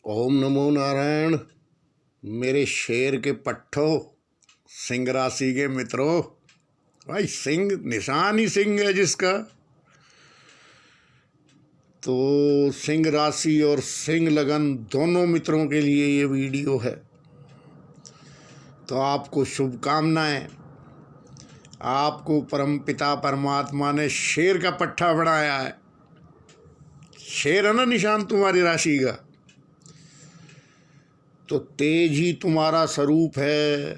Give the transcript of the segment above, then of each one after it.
ओम नमो नारायण। मेरे शेर के पट्ठो, सिंह राशि के मित्रों। भाई सिंह निशान ही सिंह है जिसका, तो सिंह राशि और सिंह लगन दोनों मित्रों के लिए ये वीडियो है। तो आपको शुभकामनाएं। आपको परमपिता परमात्मा ने शेर का पट्ठा बनाया है। शेर है ना निशान तुम्हारी राशि का, तो तेज ही तुम्हारा स्वरूप है।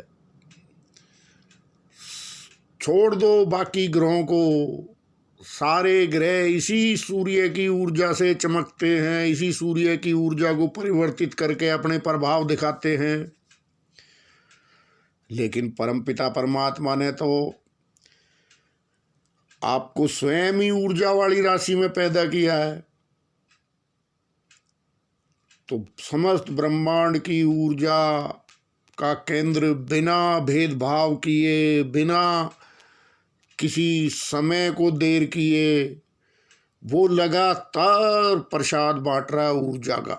छोड़ दो बाकी ग्रहों को। सारे ग्रह इसी सूर्य की ऊर्जा से चमकते हैं, इसी सूर्य की ऊर्जा को परिवर्तित करके अपने प्रभाव दिखाते हैं। लेकिन परमपिता परमात्मा ने तो आपको स्वयं ही ऊर्जा वाली राशि में पैदा किया है। तो समस्त ब्रह्मांड की ऊर्जा का केंद्र बिना भेदभाव किए, बिना किसी समय को देर किए, वो लगातार प्रसाद बांट रहा है ऊर्जा का।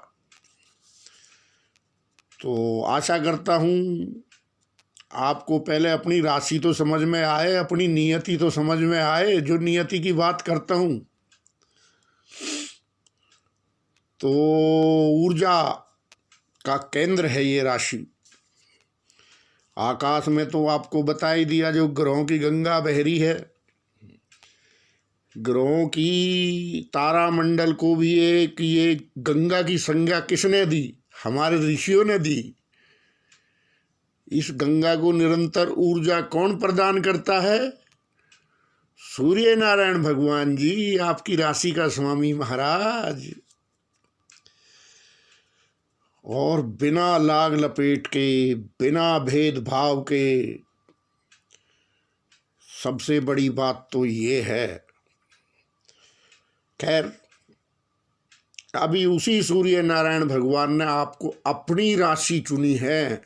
तो आशा करता हूँ आपको पहले अपनी राशि तो समझ में आए, अपनी नियति तो समझ में आए। जो नियति की बात करता हूँ, तो ऊर्जा का केंद्र है ये राशि। आकाश में तो आपको बता ही दिया, जो ग्रहों की गंगा बह रही है। ग्रहों की तारामंडल को भी एक ये गंगा की संज्ञा किसने दी? हमारे ऋषियों ने दी। इस गंगा को निरंतर ऊर्जा कौन प्रदान करता है? सूर्य नारायण भगवान जी, आपकी राशि का स्वामी महाराज। और बिना लाग लपेट के, बिना भेदभाव के, सबसे बड़ी बात तो ये है। खैर, अभी उसी सूर्य नारायण भगवान ने आपको अपनी राशि चुनी है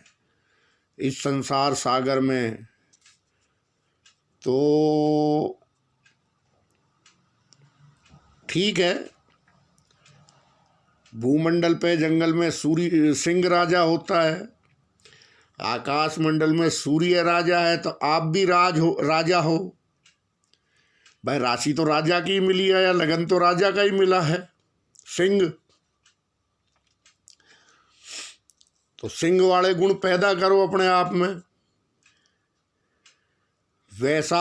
इस संसार सागर में। तो ठीक है, भूमंडल पे जंगल में सूर्य सिंह राजा होता है, आकाश मंडल में सूर्य राजा है, तो आप भी राजा हो। भाई राशि तो राजा की ही मिली है, या लगन तो राजा का ही मिला है, सिंह। तो सिंह वाले गुण पैदा करो अपने आप में। वैसा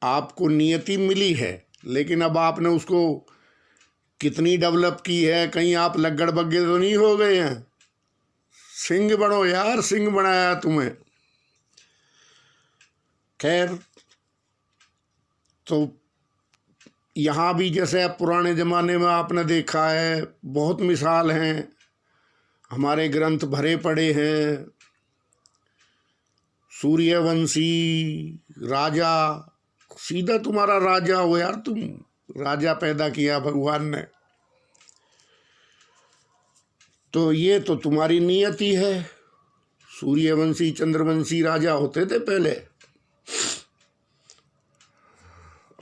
आपको नियति मिली है, लेकिन अब आपने उसको कितनी डेवलप की है? कहीं आप लग्गड़ बग्गे तो नहीं हो गए हैं? सिंह बनो यार, सिंह बनाया तुम्हें। खैर, तो यहाँ भी जैसे अब पुराने ज़माने में आपने देखा है, बहुत मिसाल हैं, हमारे ग्रंथ भरे पड़े हैं। सूर्यवंशी राजा, सीधा तुम्हारा राजा हो यार, तुम राजा पैदा किया भगवान ने। तो ये तो तुम्हारी नियति है। सूर्यवंशी चंद्रवंशी राजा होते थे पहले।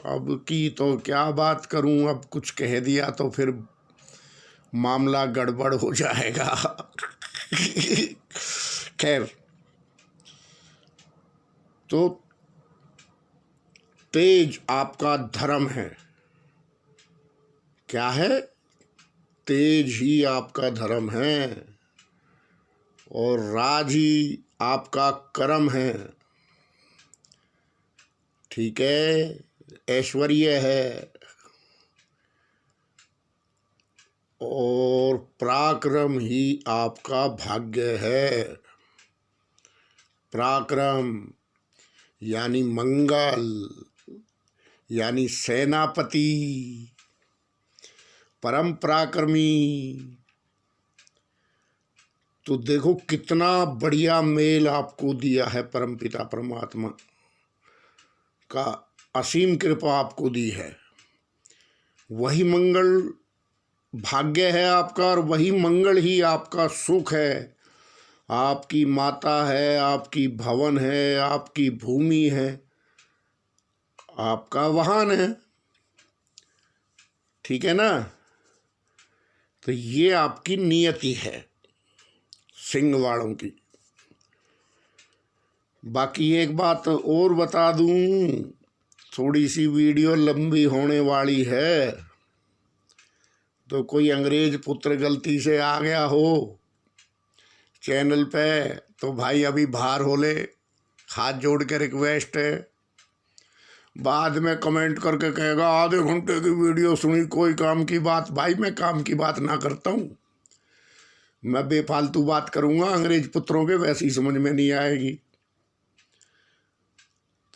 अब की तो क्या बात करूं, अब कुछ कह दिया तो फिर मामला गड़बड़ हो जाएगा। खैर, तो तेज आपका धर्म है। क्या है? तेज ही आपका धर्म है, और राज ही आपका कर्म है। ठीक है, ऐश्वर्य है, और पराक्रम ही आपका भाग्य है। पराक्रम यानी मंगल, यानी सेनापति, परम पराक्रमी। तो देखो कितना बढ़िया मेल आपको दिया है परमपिता परमात्मा का, असीम कृपा आपको दी है। वही मंगल भाग्य है आपका, और वही मंगल ही आपका सुख है। आपकी माता है, आपकी भवन है, आपकी भूमि है, आपका वाहन है। ठीक है ना? तो ये आपकी नियति है सिंह वालों की। बाकी एक बात और बता दूं, थोड़ी सी वीडियो लंबी होने वाली है, तो कोई अंग्रेज पुत्र गलती से आ गया हो चैनल पे तो भाई अभी बाहर हो ले, हाथ जोड़ के रिक्वेस्ट है। बाद में कमेंट करके कहेगा आधे घंटे की वीडियो सुनी, कोई काम की बात। भाई मैं काम की बात ना करता हूँ, मैं बेफालतू बात करूँगा अंग्रेज पुत्रों के, वैसे ही समझ में नहीं आएगी।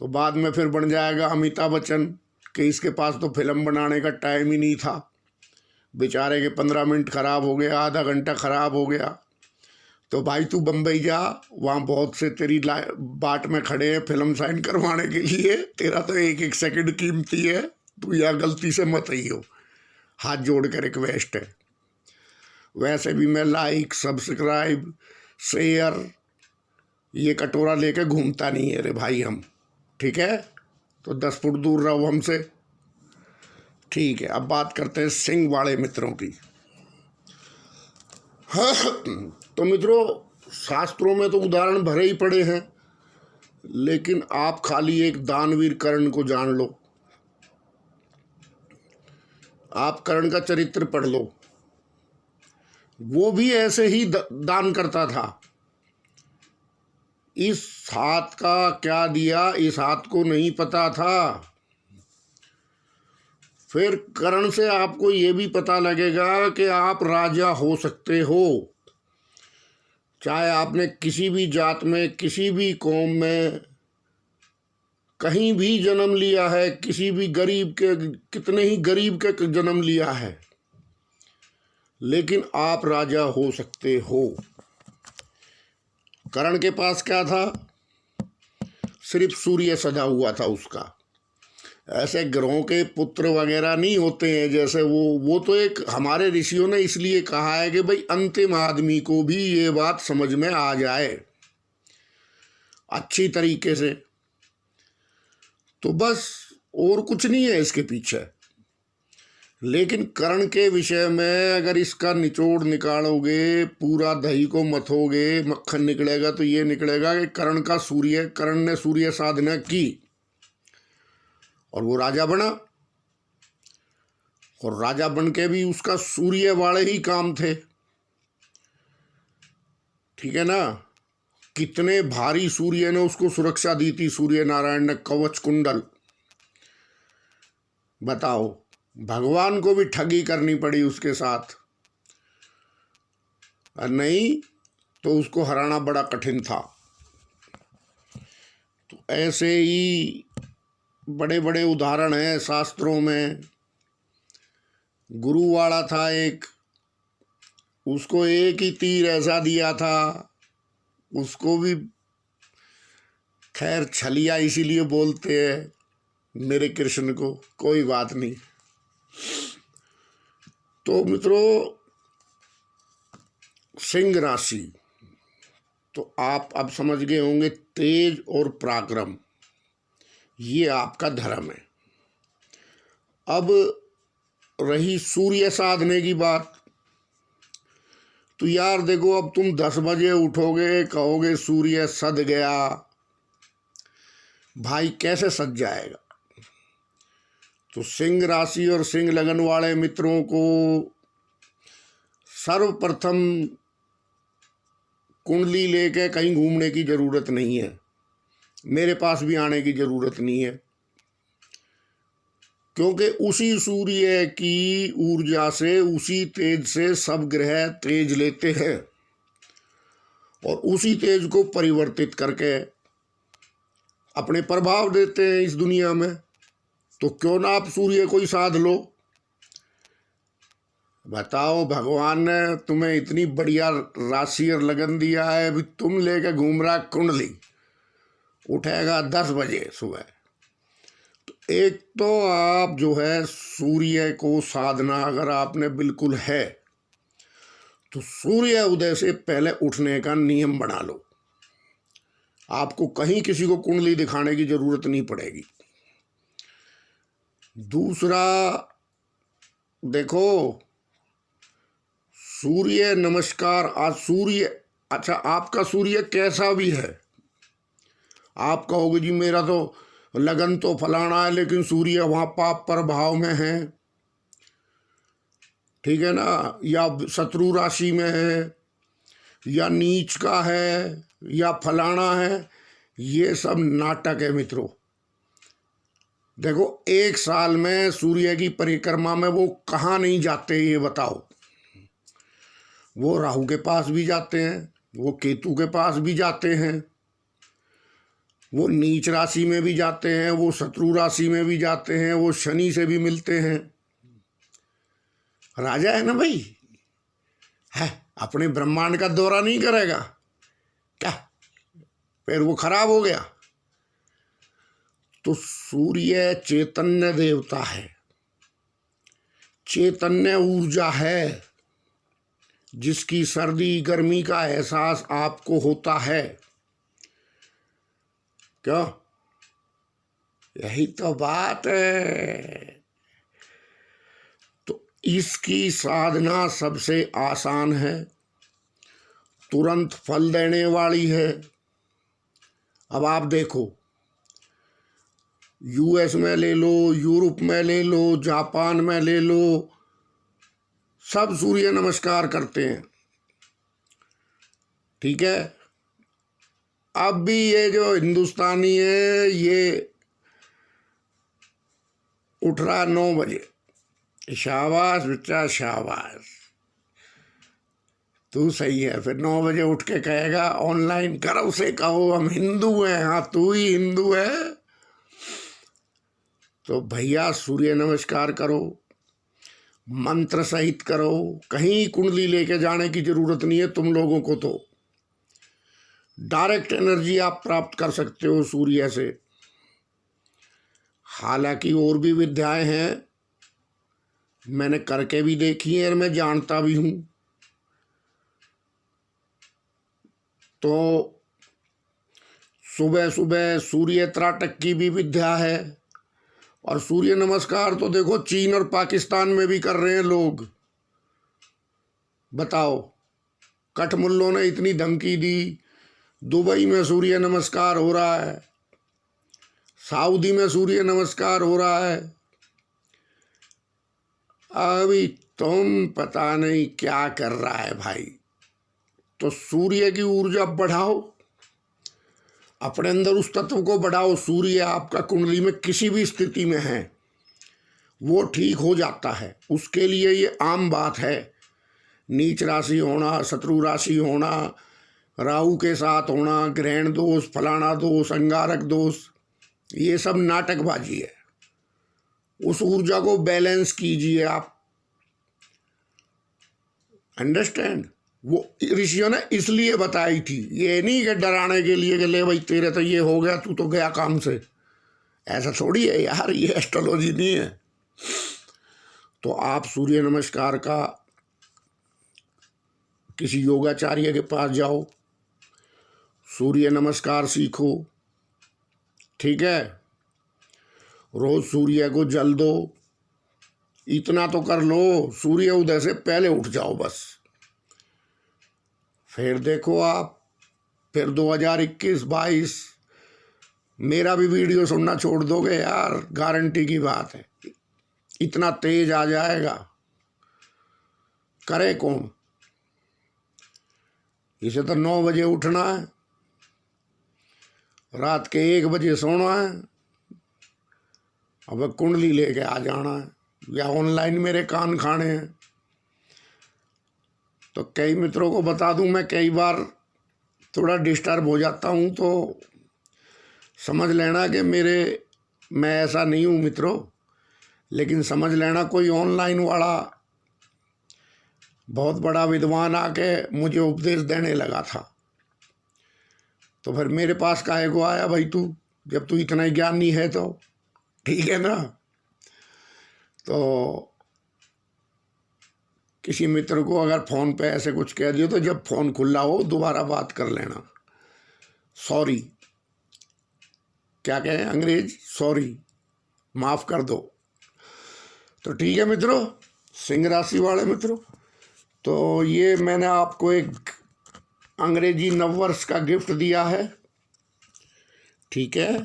तो बाद में फिर बन जाएगा अमिताभ बच्चन कि इसके पास तो फिल्म बनाने का टाइम ही नहीं था, बेचारे के 15 मिनट ख़राब हो गया, आधा घंटा ख़राब हो गया। तो भाई तू बम्बई जा, वहाँ बहुत से तेरी बाट में खड़े हैं फिल्म साइन करवाने के लिए, तेरा तो एक एक सेकंड कीमती है, तू यहाँ गलती से मत ही हो, हाथ जोड़ के रिक्वेस्ट है। वैसे भी मैं लाइक सब्सक्राइब शेयर ये कटोरा लेके घूमता नहीं है रे भाई हम, ठीक है? तो 10 फुट दूर रहो हमसे, ठीक है? अब बात करते हैं सिंह वाले मित्रों की। तो मित्रों, शास्त्रों में तो उदाहरण भरे ही पड़े हैं, लेकिन आप खाली एक दानवीर कर्ण को जान लो, आप कर्ण का चरित्र पढ़ लो, वो भी ऐसे ही दान करता था। इस हाथ का क्या दिया इस हाथ को नहीं पता था। फिर कर्ण से आपको ये भी पता लगेगा कि आप राजा हो सकते हो, चाहे आपने किसी भी जात में, किसी भी कौम में, कहीं भी जन्म लिया है, किसी भी गरीब के, कितने ही गरीब के जन्म लिया है, लेकिन आप राजा हो सकते हो। कर्ण के पास क्या था? सिर्फ सूर्य सजा हुआ था उसका। ऐसे ग्रहों के पुत्र वगैरह नहीं होते हैं जैसे वो तो एक हमारे ऋषियों ने इसलिए कहा है कि भाई अंतिम आदमी को भी ये बात समझ में आ जाए अच्छी तरीके से, तो बस और कुछ नहीं है इसके पीछे। लेकिन कर्ण के विषय में अगर इसका निचोड़ निकालोगे, पूरा दही को मथोगे, मक्खन निकलेगा तो ये निकलेगा कि कर्ण ने सूर्य साधना की और वो राजा बना, और राजा बन के भी उसका सूर्य वाले ही काम थे, ठीक है ना? कितने भारी सूर्य ने उसको सुरक्षा दी थी, सूर्य नारायण ने कवच कुंडल। बताओ, भगवान को भी ठगी करनी पड़ी उसके साथ, और नहीं तो उसको हराना बड़ा कठिन था। तो ऐसे ही बड़े बड़े उदाहरण हैं शास्त्रों में। गुरुवाड़ा था एक, उसको एक ही तीर ऐसा दिया था, उसको भी खैर छलिया इसीलिए बोलते हैं मेरे कृष्ण को, कोई बात नहीं। तो मित्रों, सिंह राशि, तो आप अब समझ गए होंगे तेज और पराक्रम ये आपका धर्म है। अब रही सूर्य साधने की बात, तो यार देखो, अब तुम 10 बजे उठोगे, कहोगे सूर्य सद गया, भाई कैसे सज जाएगा? तो सिंह राशि और सिंह लगन वाले मित्रों को सर्वप्रथम कुंडली लेके कहीं घूमने की ज़रूरत नहीं है, मेरे पास भी आने की ज़रूरत नहीं है, क्योंकि उसी सूर्य की ऊर्जा से, उसी तेज से सब ग्रह तेज लेते हैं और उसी तेज को परिवर्तित करके अपने प्रभाव देते हैं इस दुनिया में। तो क्यों ना आप सूर्य को ही साध लो। बताओ, भगवान ने तुम्हें इतनी बढ़िया राशि और लगन दिया है, अभी तुम लेके घूम रहा कुंडली, उठेगा 10 बजे सुबह। तो एक तो आप जो है सूर्य को साधना अगर आपने बिल्कुल है, तो सूर्य उदय से पहले उठने का नियम बना लो, आपको कहीं किसी को कुंडली दिखाने की जरूरत नहीं पड़ेगी। दूसरा, देखो, सूर्य नमस्कार। आज सूर्य, अच्छा आपका सूर्य कैसा भी है, आप कहोगे जी मेरा तो लगन तो फलाना है लेकिन सूर्य वहाँ पाप प्रभाव में है, ठीक है ना, या शत्रु राशि में है, या नीच का है, या फलाना है, ये सब नाटक है मित्रों। देखो एक साल में सूर्य की परिक्रमा में वो कहाँ नहीं जाते ये बताओ। वो राहु के पास भी जाते हैं, वो केतु के पास भी जाते हैं, वो नीच राशि में भी जाते हैं, वो शत्रु राशि में भी जाते हैं, वो शनि से भी मिलते हैं। राजा है ना भाई, है, अपने ब्रह्मांड का दौरा नहीं करेगा क्या, फिर वो खराब हो गया। तो सूर्य चैतन्य देवता है, चैतन्य ऊर्जा है, जिसकी सर्दी गर्मी का एहसास आपको होता है। क्यों, यही तो बात है। तो इसकी साधना सबसे आसान है, तुरंत फल देने वाली है। अब आप देखो, यूएस में ले लो, यूरोप में ले लो, जापान में ले लो, सब सूर्य नमस्कार करते हैं, ठीक है। अब भी ये जो हिंदुस्तानी है ये उठ रहा 9 बजे, शाबाश बच्चा शाबाश, तू सही है। फिर 9 बजे उठ के कहेगा ऑनलाइन करो, उसे कहो हम हिंदू हैं। हाँ तू ही हिंदू है तो भैया सूर्य नमस्कार करो, मंत्र सहित करो, कहीं कुंडली लेके जाने की जरूरत नहीं है तुम लोगों को। तो डायरेक्ट एनर्जी आप प्राप्त कर सकते हो सूर्य से। हालांकि और भी विद्याएं हैं, मैंने करके भी देखी है और मैं जानता भी हूं। तो सुबह सुबह सूर्य त्राटक की भी विद्या है। और सूर्य नमस्कार तो देखो चीन और पाकिस्तान में भी कर रहे हैं लोग। बताओ, कठमुल्लों ने इतनी धमकी दी, दुबई में सूर्य नमस्कार हो रहा है, सऊदी में सूर्य नमस्कार हो रहा है। अभी तुम पता नहीं क्या कर रहा है भाई। तो सूर्य की ऊर्जा बढ़ाओ, अपने अंदर उस तत्व को बढ़ाओ। सूर्य आपका कुंडली में किसी भी स्थिति में है वो ठीक हो जाता है, उसके लिए ये आम बात है। नीच राशि होना, शत्रु राशि होना, राहु के साथ होना, ग्रहण दोष, फलाना दोष, अंगारक दोष, ये सब नाटकबाजी है। उस ऊर्जा को बैलेंस कीजिए आप। अंडरस्टैंड? वो ऋषियों ने इसलिए बताई थी, ये नहीं कि डराने के लिए कि ले भाई तेरे तो ये हो गया, तू तो गया काम से। ऐसा थोड़ी है यार, ये एस्ट्रोलॉजी नहीं है। तो आप सूर्य नमस्कार का किसी योगाचार्य के पास जाओ, सूर्य नमस्कार सीखो, ठीक है। रोज सूर्य को जल दो, इतना तो कर लो, सूर्य उदय से पहले उठ जाओ बस। फिर देखो आप, फिर 2021-22 मेरा भी वीडियो सुनना छोड़ दोगे यार, गारंटी की बात है। इतना तेज आ जाएगा, करे कौन। इसे तो 9 बजे उठना है, रात के 1 बजे सोना है, अब कुंडली लेके आ जाना है, या ऑनलाइन मेरे कान खाने हैं। तो कई मित्रों को बता दूं, मैं कई बार थोड़ा डिस्टर्ब हो जाता हूं, तो समझ लेना कि मैं ऐसा नहीं हूं मित्रों। लेकिन समझ लेना कोई ऑनलाइन वाला बहुत बड़ा विद्वान आके मुझे उपदेश देने लगा था, तो फिर मेरे पास काहे को आया भाई तू, जब तू इतना ही ज्ञानी है तो, ठीक है ना। तो किसी मित्र को अगर फ़ोन पे ऐसे कुछ कह दियो तो जब फ़ोन खुला हो दोबारा बात कर लेना। सॉरी, क्या कहें अंग्रेज, सॉरी, माफ़ कर दो। तो ठीक है मित्रों, सिंह राशि वाले मित्रों, तो ये मैंने आपको एक अंग्रेजी नववर्ष का गिफ्ट दिया है, ठीक है,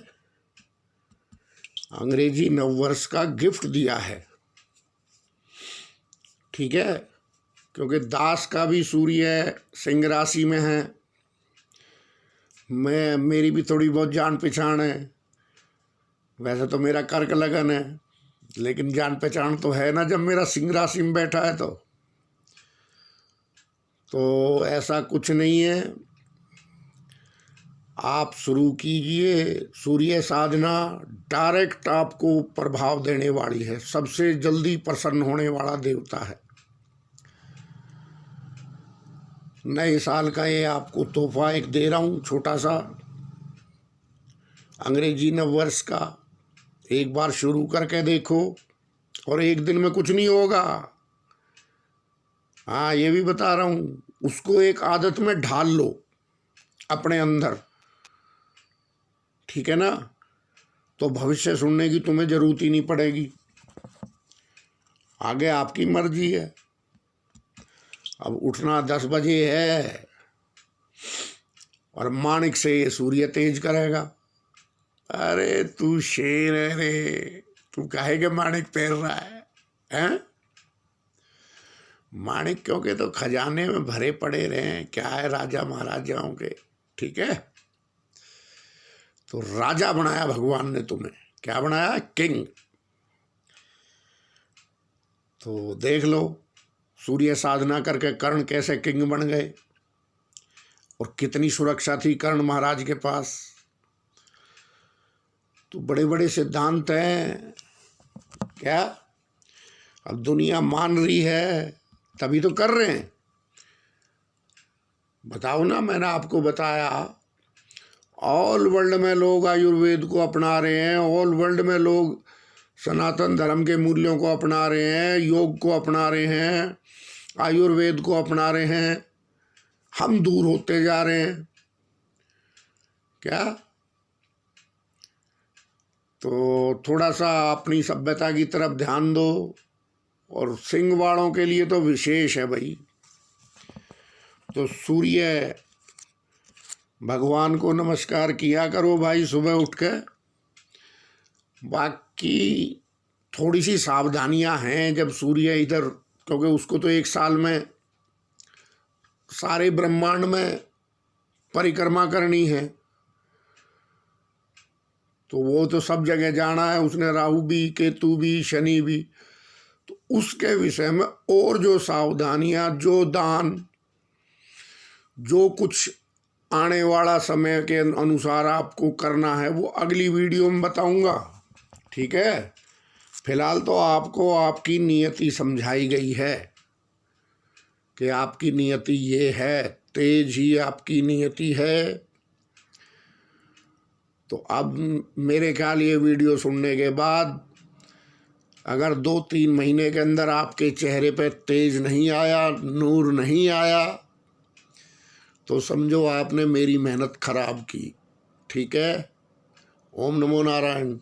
अंग्रेजी नववर्ष का गिफ्ट दिया है, ठीक है, क्योंकि दास का भी सूर्य सिंह राशि में है, मेरी भी थोड़ी बहुत जान पहचान है। वैसे तो मेरा कर्क लगन है, लेकिन जान पहचान तो है ना जब मेरा सिंह राशि में बैठा है। तो ऐसा कुछ नहीं है, आप शुरू कीजिए सूर्य साधना, डायरेक्ट आपको प्रभाव देने वाली है, सबसे जल्दी प्रसन्न होने वाला देवता है। नए साल का ये आपको तोहफा एक दे रहा हूँ, छोटा सा अंग्रेजी नववर्ष का। एक बार शुरू करके देखो, और एक दिन में कुछ नहीं होगा। हाँ, ये भी बता रहा हूँ, उसको एक आदत में ढाल लो अपने अंदर, ठीक है ना, तो भविष्य सुनने की तुम्हें जरूरत ही नहीं पड़ेगी। आगे आपकी मर्जी है। अब उठना 10 बजे है, और माणिक से ये सूर्य तेज करेगा। अरे तू शेर है रे, तू काहे के माणिक तैर रहा है, हैं? माणिक क्योंकि तो खजाने में भरे पड़े रहे, क्या है राजा महाराजाओं के, ठीक है। तो राजा बनाया भगवान ने तुम्हें, क्या बनाया, किंग। तो देख लो सूर्य साधना करके कर्ण कैसे किंग बन गए, और कितनी सुरक्षा थी कर्ण महाराज के पास। तो बड़े बड़े सिद्धांत हैं क्या, अब दुनिया मान रही है तभी तो कर रहे हैं। बताओ ना, मैंने आपको बताया ऑल वर्ल्ड में लोग आयुर्वेद को अपना रहे हैं, ऑल वर्ल्ड में लोग सनातन धर्म के मूल्यों को अपना रहे हैं, योग को अपना रहे हैं, आयुर्वेद को अपना रहे हैं। हम दूर होते जा रहे हैं क्या। तो थोड़ा सा अपनी सभ्यता की तरफ ध्यान दो, और सिंह वालों के लिए तो विशेष है भाई। तो सूर्य भगवान को नमस्कार किया करो भाई सुबह उठ के। बाकी थोड़ी सी सावधानियां हैं जब सूर्य इधर, क्योंकि उसको तो एक साल में सारे ब्रह्मांड में परिक्रमा करनी है, तो वो तो सब जगह जाना है उसने, राहु भी, केतु भी, शनि भी। तो उसके विषय में और जो सावधानियां, जो दान, जो कुछ आने वाला समय के अनुसार आपको करना है, वो अगली वीडियो में बताऊंगा, ठीक है। फिलहाल तो आपको आपकी नियति समझाई गई है कि आपकी नियति ये है, तेज ही आपकी नियति है। तो अब मेरे ख्याल ये वीडियो सुनने के बाद अगर 2-3 महीने के अंदर आपके चेहरे पे तेज नहीं आया, नूर नहीं आया, तो समझो आपने मेरी मेहनत खराब की, ठीक है। ओम नमो नारायण।